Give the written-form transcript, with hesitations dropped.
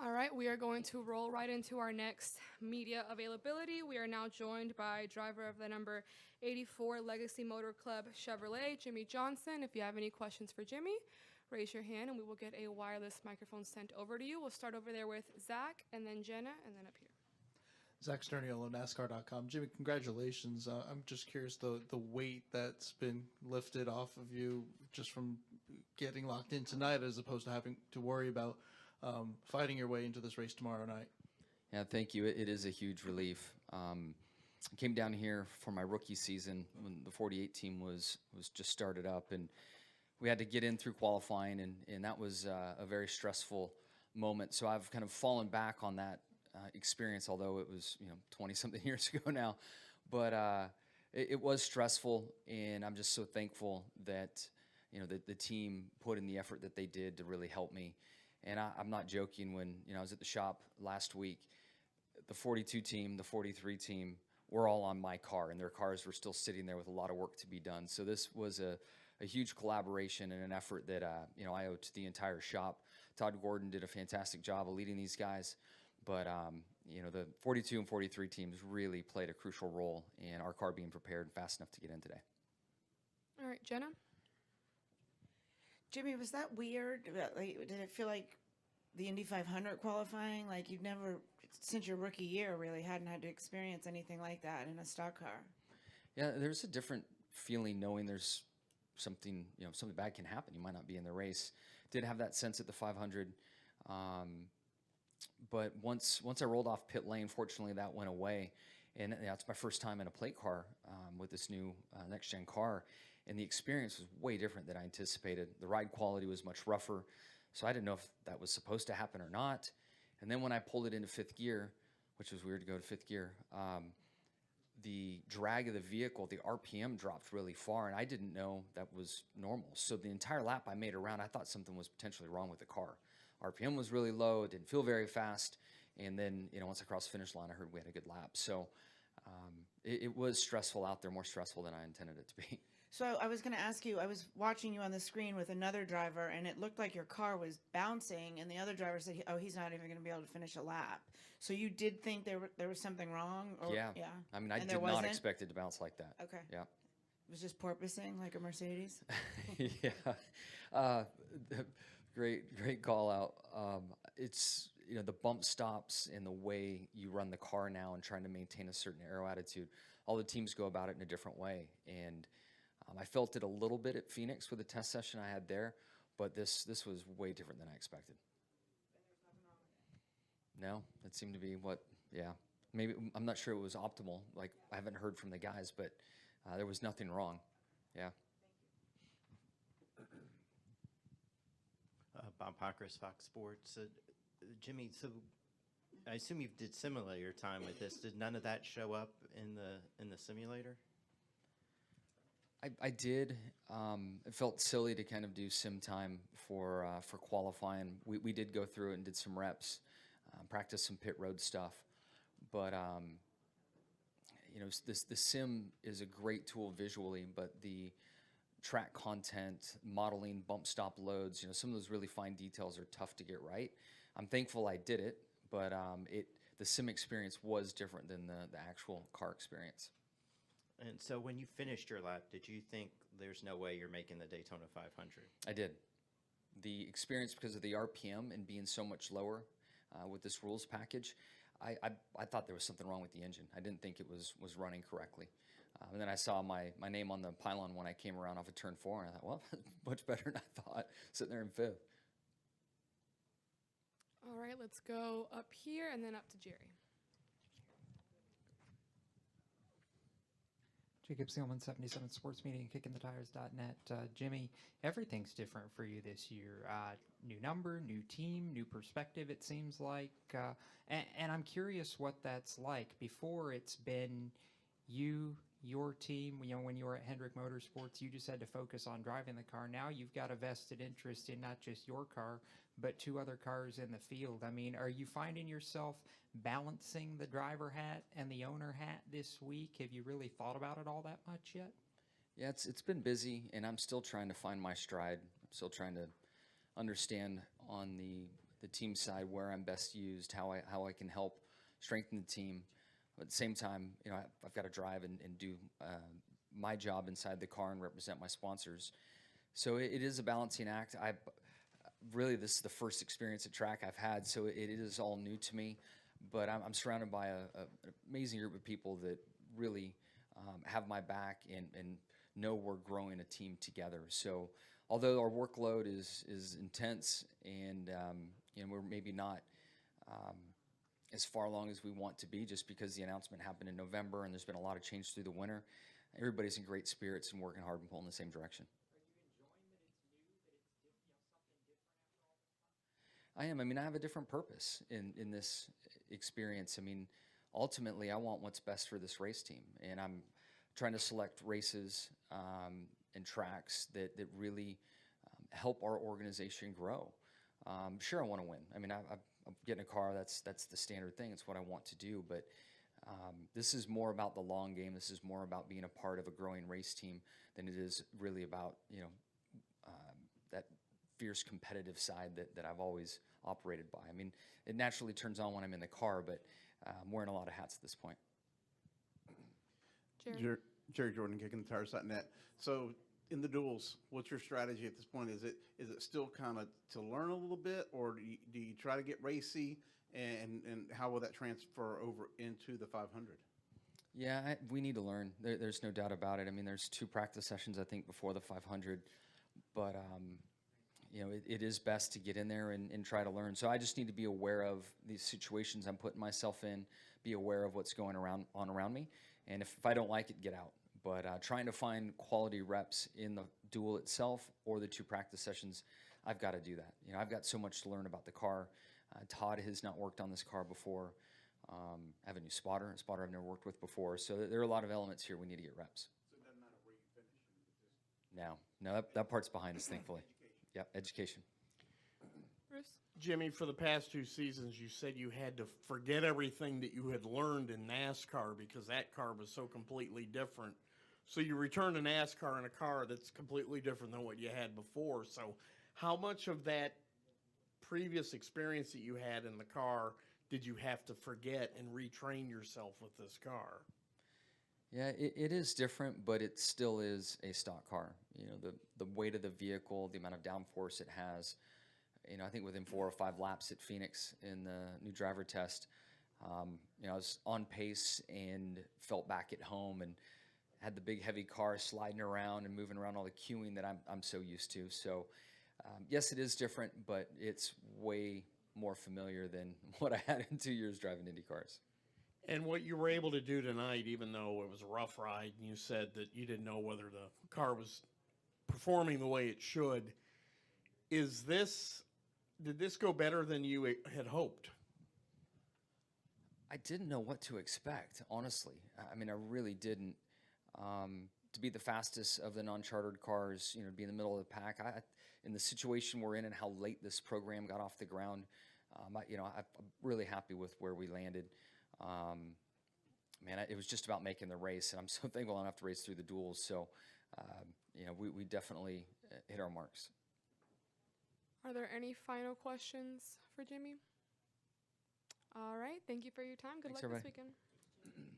All right, we are going to roll right into our next media availability. We are now joined by driver of the number 84 Legacy Motor Club Chevrolet, Jimmie Johnson. If you have any questions for Jimmie, raise your hand and we will get a wireless microphone sent over to you. We'll start over there with Zach and then Jenna and then up here. Zach Sterniolo, NASCAR.com. Jimmie, congratulations. I'm just curious the weight that's been lifted off of you just from getting locked in tonight as opposed to having to worry about fighting your way into this race tomorrow night. Yeah, thank you. It is a huge relief. I came down here for my rookie season when the 48 team was just started up, and we had to get in through qualifying, and that was a very stressful moment. So I've kind of fallen back on that experience, although it was 20-something years ago now. But it was stressful, and I'm just so thankful that the team put in the effort that they did to really help me. And I'm not joking. When I was at the shop last week, the 42 team, the 43 team, were all on my car, and their cars were still sitting there with a lot of work to be done. So this was a huge collaboration and an effort that I owe to the entire shop. Todd Gordon did a fantastic job of leading these guys, but the 42 and 43 teams really played a crucial role in our car being prepared fast enough to get in today. All right, Jenna? Jimmie, was that weird? Like, did it feel like the Indy 500 qualifying? Like you've never, since your rookie year, really hadn't had to experience anything like that in a stock car. Yeah, there's a different feeling knowing there's something, something bad can happen. You might not be in the race. Did have that sense at the 500. But once I rolled off pit lane, fortunately that went away. And it's my first time in a plate car with this new next-gen car. And the experience was way different than I anticipated. The ride quality was much rougher, so I didn't know if that was supposed to happen or not. And then when I pulled it into fifth gear, which was weird to go to fifth gear, the drag of the vehicle, the RPM dropped really far, and I didn't know that was normal. So the entire lap I made around, I thought something was potentially wrong with the car. RPM was really low, it didn't feel very fast, and then once I crossed the finish line, I heard we had a good lap. So it was stressful out there, more stressful than I intended it to be. So I was going to ask you, I was watching you on the screen with another driver, and it looked like your car was bouncing, and the other driver said, oh, he's not even going to be able to finish a lap. So you did think there was something wrong? Or, yeah. I mean, I did not expect it to bounce like that. Okay. Yeah. It was just porpoising like a Mercedes? Yeah. Great call out. It's, the bump stops and the way you run the car now and trying to maintain a certain aero attitude, all the teams go about it in a different way. And I felt it a little bit at Phoenix with the test session I had there, but this was way different than I expected. No, it seemed to be maybe, I'm not sure it was optimal. Like, I haven't heard from the guys, but there was nothing wrong. Yeah. Bob Pockris, Fox Sports. Jimmie, so I assume you did simulate your time with this. Did none of that show up in the simulator? I did. It felt silly to kind of do sim time for qualifying. We did go through it and did some reps, practice some pit road stuff. But the sim is a great tool visually, but the track content, modeling, bump stop loads, some of those really fine details are tough to get right. I'm thankful I did it, but the sim experience was different than the actual car experience. And so when you finished your lap, did you think there's no way you're making the Daytona 500? I did. The experience, because of the RPM and being so much lower with this rules package, I thought there was something wrong with the engine. I didn't think it was running correctly. And then I saw my name on the pylon when I came around off of turn 4, and I thought, well, much better than I thought, sitting there in fifth. All right, let's go up here and then up to Jerry. Jacob Seelman, 77 Sports Media and KickingTheTires.net. Jimmie, everything's different for you this year. New number, new team, new perspective, it seems like. And I'm curious what that's like. Before, it's been you, your team. When you were at Hendrick Motorsports, you just had to focus on driving the car. Now you've got a vested interest in not just your car, but 2 other cars in the field. I mean, are you finding yourself balancing the driver hat and the owner hat this week? Have you really thought about it all that much yet? Yeah, it's been busy, and I'm still trying to find my stride. I'm still trying to understand on the the team side where I'm best used, how I can help strengthen the team. But at the same time, I've got to drive and do my job inside the car and represent my sponsors. So it is a balancing act. Really, this is the first experience at track I've had, so it is all new to me. But I'm surrounded by an amazing group of people that really have my back and know we're growing a team together. So although our workload is intense and we're maybe not as far along as we want to be, just because the announcement happened in November and there's been a lot of change through the winter, everybody's in great spirits and working hard and pulling the same direction. I am. I mean, I have a different purpose in this experience. I mean, ultimately, I want what's best for this race team, and I'm trying to select races and tracks that really help our organization grow. Sure, I want to win. I mean, I'm getting a car. That's the standard thing. It's what I want to do. But this is more about the long game. This is more about being a part of a growing race team than it is really about that fierce competitive side that I've always operated by. I mean, it naturally turns on when I'm in the car, but I'm wearing a lot of hats at this point. Jerry Jordan, KickingTheTires.net. So in the duels, what's your strategy at this point? Is it still kind of to learn a little bit, or do you try to get racy, and how will that transfer over into the 500? Yeah, we need to learn. There's no doubt about it. I mean, there's 2 practice sessions, I think, before the 500, but it is best to get in there and try to learn. So I just need to be aware of these situations I'm putting myself in, be aware of what's going on around me, and if I don't like it, get out. But trying to find quality reps in the duel itself or the 2 practice sessions, I've got to do that. I've got so much to learn about the car. Todd has not worked on this car before. I have a new spotter, I've never worked with before. So there are a lot of elements here we need to get reps. So it doesn't matter where you finish. No, that part's behind us, thankfully. Yep, education. Bruce? Jimmy, for the past 2 seasons, you said you had to forget everything that you had learned in NASCAR because that car was so completely different. So you return to NASCAR in a car that's completely different than what you had before. So how much of that previous experience that you had in the car did you have to forget and retrain yourself with this car? Yeah, it is different, but it still is a stock car. The weight of the vehicle, the amount of downforce it has. I think within 4 or 5 laps at Phoenix in the new driver test, I was on pace and felt back at home and had the big heavy car sliding around and moving around all the queuing that I'm so used to. So yes, it is different, but it's way more familiar than what I had in 2 years driving Indy cars. And what you were able to do tonight, even though it was a rough ride, and you said that you didn't know whether the car was performing the way it should, did this go better than you had hoped? I didn't know what to expect, honestly. I mean, I really didn't. To be the fastest of the non-chartered cars, to be in the middle of the pack, in the situation we're in and how late this program got off the ground, I'm really happy with where we landed. It was just about making the race, and I'm so thankful I don't have to race through the duels. So, we definitely hit our marks. Are there any final questions for Jimmie? All right. Thank you for your time. Good Thanks, luck everybody. this weekend.